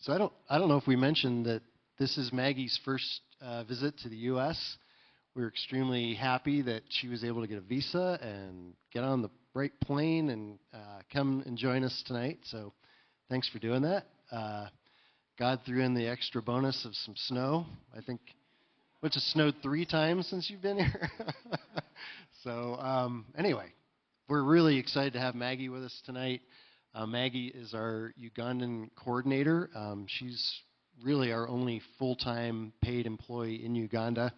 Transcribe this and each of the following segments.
So I don't know if we mentioned that this is Maggie's first visit to the U.S. We're extremely happy that she was able to get a visa and get on the right plane and come and join us tonight. So thanks for doing that. God threw in the extra bonus of some snow. I think, which has snowed 3 times since you've been here. So anyway, we're really excited to have Maggie with us tonight. Maggie is our Ugandan coordinator. She's really our only full-time paid employee in Uganda,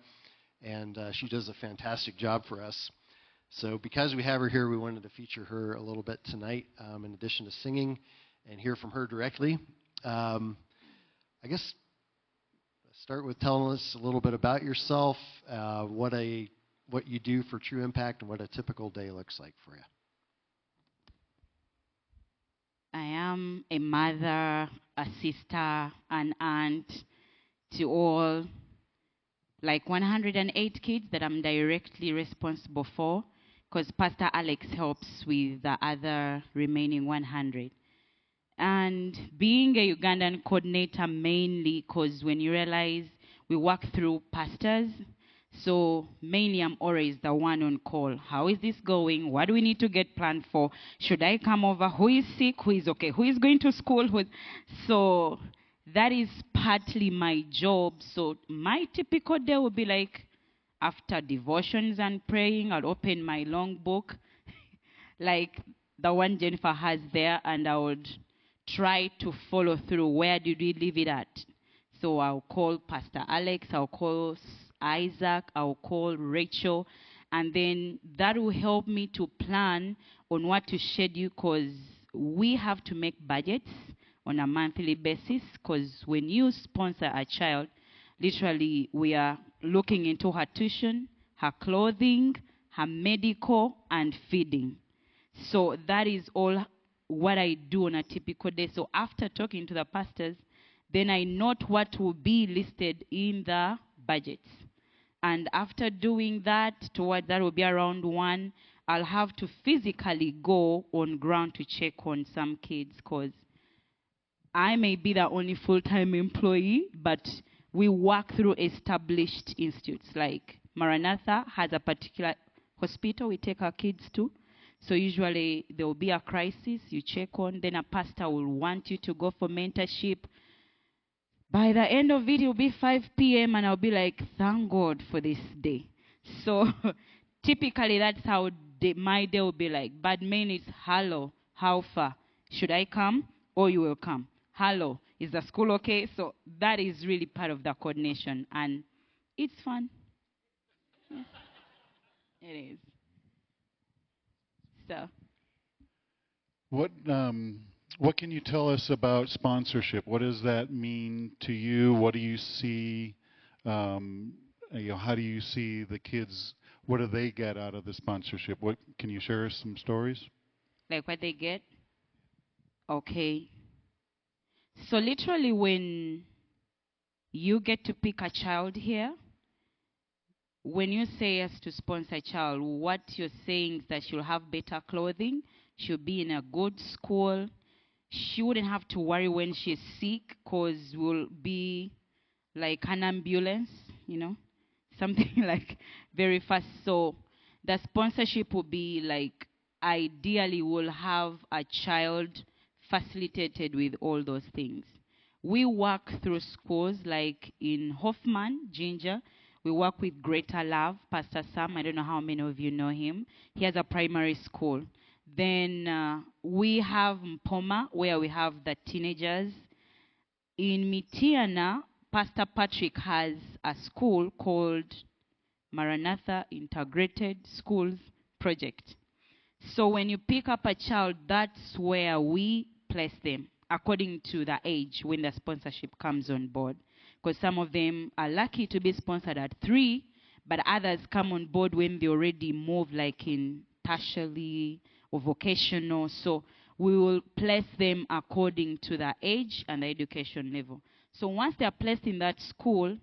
and she does a fantastic job for us. So because we have her here, we wanted to feature her a little bit tonight, in addition to singing, and hear from her directly. I guess start with telling us a little bit about yourself, what you do for True Impact, and what a typical day looks like for you. I am a mother, a sister, an aunt to all, like 108 kids that I'm directly responsible for, because Pastor Alex helps with the other remaining 100. And being a Ugandan coordinator mainly, because when you realize we work through pastors, so mainly I'm always the one on call. How is this going? What do we need to get planned for? Should I come over? Who is sick? Who is okay? Who is going to school? So that is partly my job. So my typical day will be like after devotions and praying, I'll open my long book, like the one Jennifer has there, and I would try to follow through. Where did we leave it at? So I'll call Pastor Alex, I'll call Isaac, I'll call Rachel, and then that will help me to plan on what to schedule, because we have to make budgets on a monthly basis, because when you sponsor a child, literally we are looking into her tuition, her clothing, her medical, and feeding. So that is all what I do on a typical day. So after talking to the pastors, then I note what will be listed in the budgets. And after doing that, towards that will be around 1, I'll have to physically go on ground to check on some kids, because I may be the only full-time employee, but we work through established institutes. Like Maranatha has a particular hospital we take our kids to. So usually there will be a crisis, you check on, then a pastor will want you to go for mentorship. By the end of it will be 5 p.m. and I'll be like, thank God for this day. So typically that's how my day will be like. But main is, hello, how far? Should I come or you will come? Hello, is the school okay? So that is really part of the coordination, and it's fun. Yeah, it is. So What can you tell us about sponsorship? What does that mean to you? What do you see? How do you see the kids? What do they get out of the sponsorship? What can you share some stories? like what they get? Okay. So literally when you get to pick a child here, when you say yes to sponsor a child, what you're saying is that she'll have better clothing, she'll be in a good school, she wouldn't have to worry when she's sick, because we'll be like an ambulance, something like very fast. So the sponsorship will be like, ideally we'll have a child facilitated with all those things. We work through schools like in Hoffman, Ginger. We work with Greater Love, Pastor Sam. I don't know how many of you know him. He has a primary school. Then we have Mpoma, where we have the teenagers. In Mitiana, Pastor Patrick has a school called Maranatha Integrated Schools Project. So when you pick up a child, that's where we place them, according to the age when the sponsorship comes on board. Because some of them are lucky to be sponsored at 3, but others come on board when they already move, like in tertiary or vocational. So we will place them according to the age and the education level. So once they are placed in that school,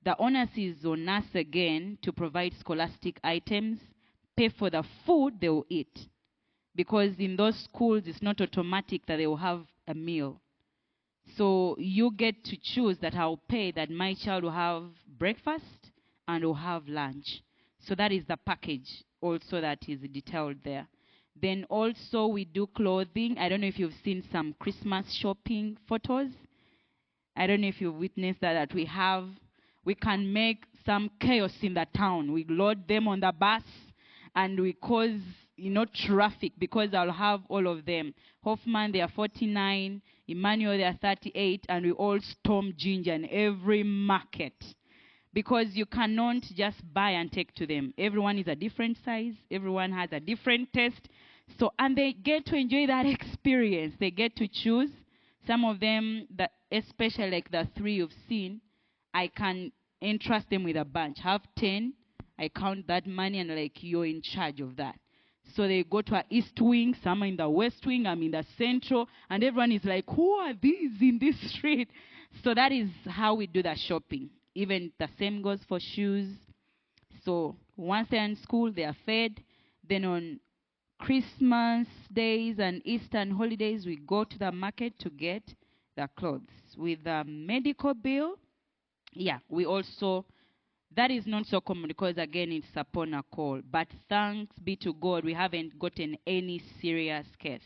the onus is on us again to provide scholastic items, pay for the food they will eat. Because in those schools, it's not automatic that they will have a meal. So you get to choose that I'll pay that my child will have breakfast and will have lunch. So that is the package also that is detailed there. Then also we do clothing. I don't know if you've seen some Christmas shopping photos. I don't know if you've witnessed that we can make some chaos in the town. We load them on the bus and we cause, traffic because I'll have all of them. Hoffman, they are 49, Emmanuel, they are 38, and we all storm Ginger in every market. Because you cannot just buy and take to them. Everyone is a different size. Everyone has a different taste. So, and they get to enjoy that experience. They get to choose. Some of them, especially like the 3 you've seen, I can entrust them with a bunch. Have 10, I count that money and like you're in charge of that. So they go to an east wing, some are in the west wing, I'm in the central, and everyone is like, who are these in this street? So that is how we do the shopping. Even the same goes for shoes. So once they're in school, they are fed. Then on Christmas days and Easter and holidays, we go to the market to get the clothes. With the medical bill, we also, that is not so common because, again, it's upon a call. But thanks be to God, we haven't gotten any serious case.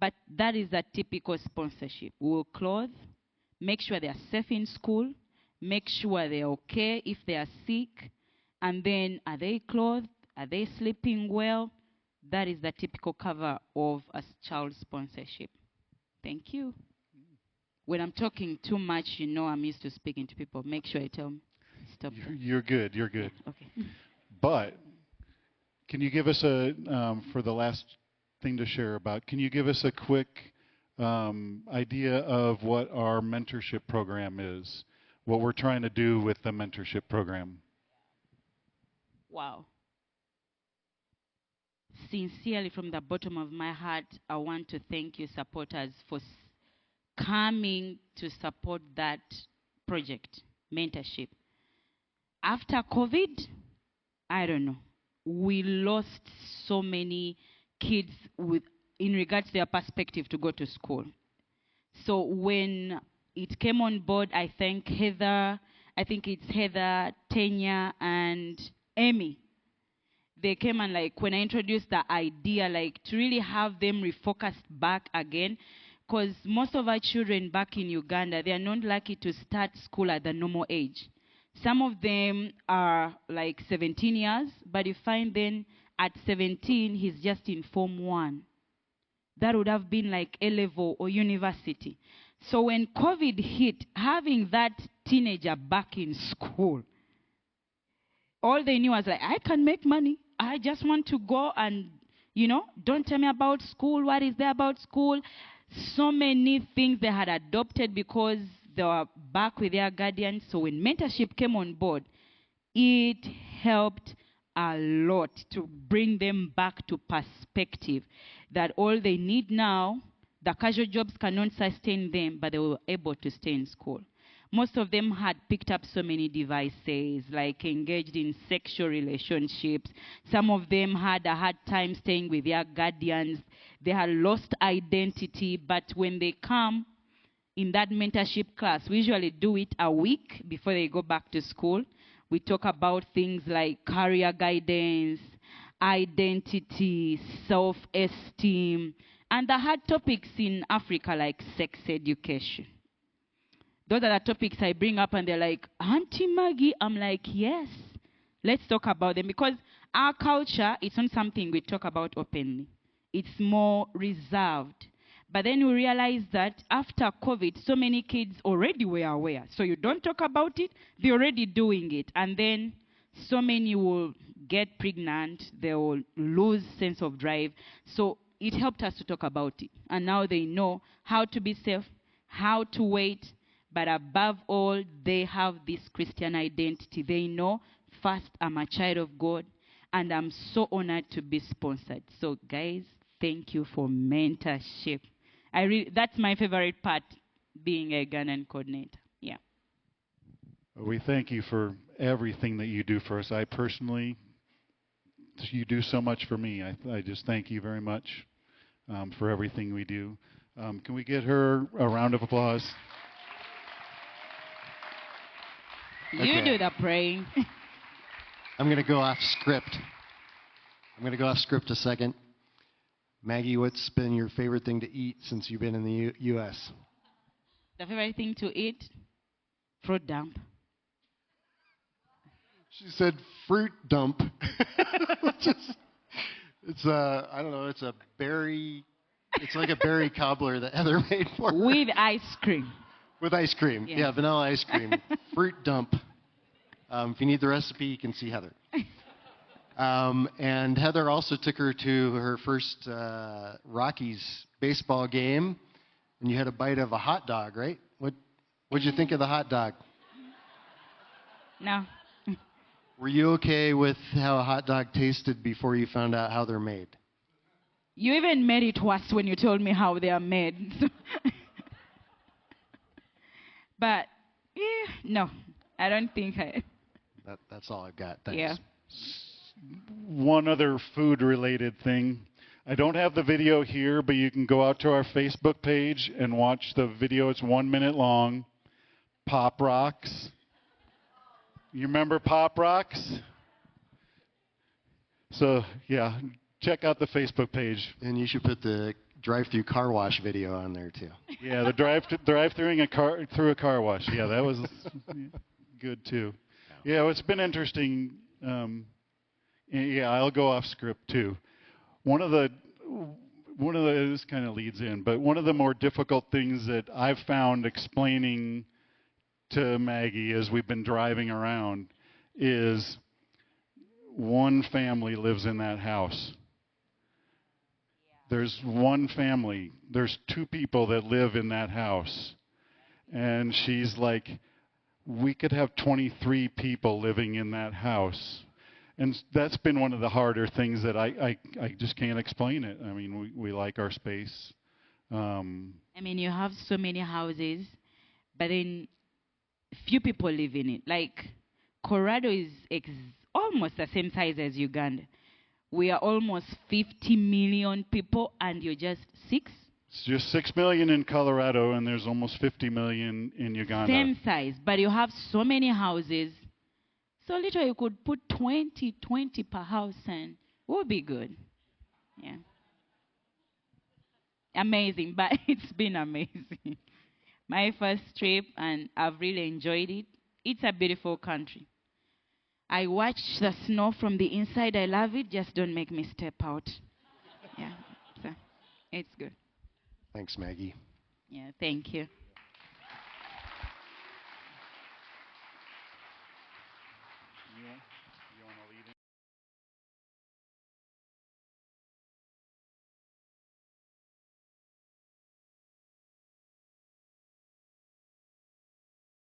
But that is a typical sponsorship. We'll clothe, make sure they are safe in school, make sure they're okay if they are sick, and then are they clothed? Are they sleeping well? That is the typical cover of a child sponsorship. Thank you. When I'm talking too much, I'm used to speaking to people. Make sure I tell them, stop. You're good. You're good. Yeah, okay. But can you give us for the last thing to share about, can you give us a quick idea of what our mentorship program is? What we're trying to do with the mentorship program? Wow. Sincerely, from the bottom of my heart, I want to thank you, supporters, for coming to support that project, mentorship. After COVID, I don't know, we lost so many kids in regards to their perspective to go to school. So when it came on board, I thank Heather, I think it's Heather, Tanya, and Amy. They came and when I introduced the idea, to really have them refocused back again, because most of our children back in Uganda, they are not lucky to start school at the normal age. Some of them are 17 years, but you find then at 17, he's just in Form 1. That would have been A level or university. So when COVID hit, having that teenager back in school, all they knew was I can make money. I just want to go and, don't tell me about school. What is there about school? So many things they had adopted because they were back with their guardians. So when mentorship came on board, it helped a lot to bring them back to perspective that all they need now, the casual jobs cannot sustain them, but they were able to stay in school. Most of them had picked up so many devices, engaged in sexual relationships. Some of them had a hard time staying with their guardians. They had lost identity, but when they come in that mentorship class, we usually do it a week before they go back to school. We talk about things like career guidance, identity, self-esteem, and the hard topics in Africa like sex education. Those are the topics I bring up and they're like, Auntie Maggie, I'm like, yes, let's talk about them. Because our culture, it's not something we talk about openly. It's more reserved. But then we realize that after COVID, so many kids already were aware. So you don't talk about it, they're already doing it. And then so many will get pregnant, they will lose sense of drive. So it helped us to talk about it. And now they know how to be safe, how to wait. But above all, they have this Christian identity. They know, first, I'm a child of God, and I'm so honored to be sponsored. So, guys, thank you for mentorship. That's my favorite part, being a Ghanaian coordinator. Yeah. We thank you for everything that you do for us. I personally, you do so much for me. I just thank you very much for everything we do. Can we get her a round of applause? You Okay. do the praying. I'm going to go off script. A second. Maggie, what's been your favorite thing to eat since you've been in the U.S.? The favorite thing to eat? Fruit dump. She said fruit dump. It's I don't know, it's a berry, it's like a berry cobbler that Heather made for her. With ice cream. With ice cream. Yeah. Yeah, vanilla ice cream. Fruit dump. If you need the recipe, you can see Heather. And Heather also took her to her first Rockies baseball game, and you had a bite of a hot dog, right? What'd you think of the hot dog? No. Were you okay with how a hot dog tasted before you found out how they're made? You even made it worse when you told me how they are made. But, no. I don't think I... That's all I've got. Thanks. Yeah. One other food-related thing. I don't have the video here, but you can go out to our Facebook page and watch the video. It's 1 minute long. Pop Rocks. You remember Pop Rocks? So, yeah, check out the Facebook page. And you should put the drive-through car wash video on there, too. Yeah, the drive-through through a car wash. Yeah, that was good, too. Yeah, it's been interesting. Yeah, I'll go off script, too. One of the this kind of leads in, but one of the more difficult things that I've found explaining to Maggie as we've been driving around is one family lives in that house. There's one family. There's two people that live in that house. And she's like, we could have 23 people living in that house. And that's been one of the harder things that I just can't explain it. I mean, we like our space. I mean, you have so many houses, but then few people live in it. Like, Colorado is almost the same size as Uganda. We are almost 50 million people, and you're just 6? It's just 6 million in Colorado, and there's almost 50 million in Uganda. Same size, but you have so many houses. So literally you could put 20 per house, and it would be good. Yeah. Amazing, but it's been amazing. My first trip, and I've really enjoyed it. It's a beautiful country. I watch the snow from the inside. I love it. Just don't make me step out. Yeah, so it's good. Thanks, Maggie. Yeah, thank you.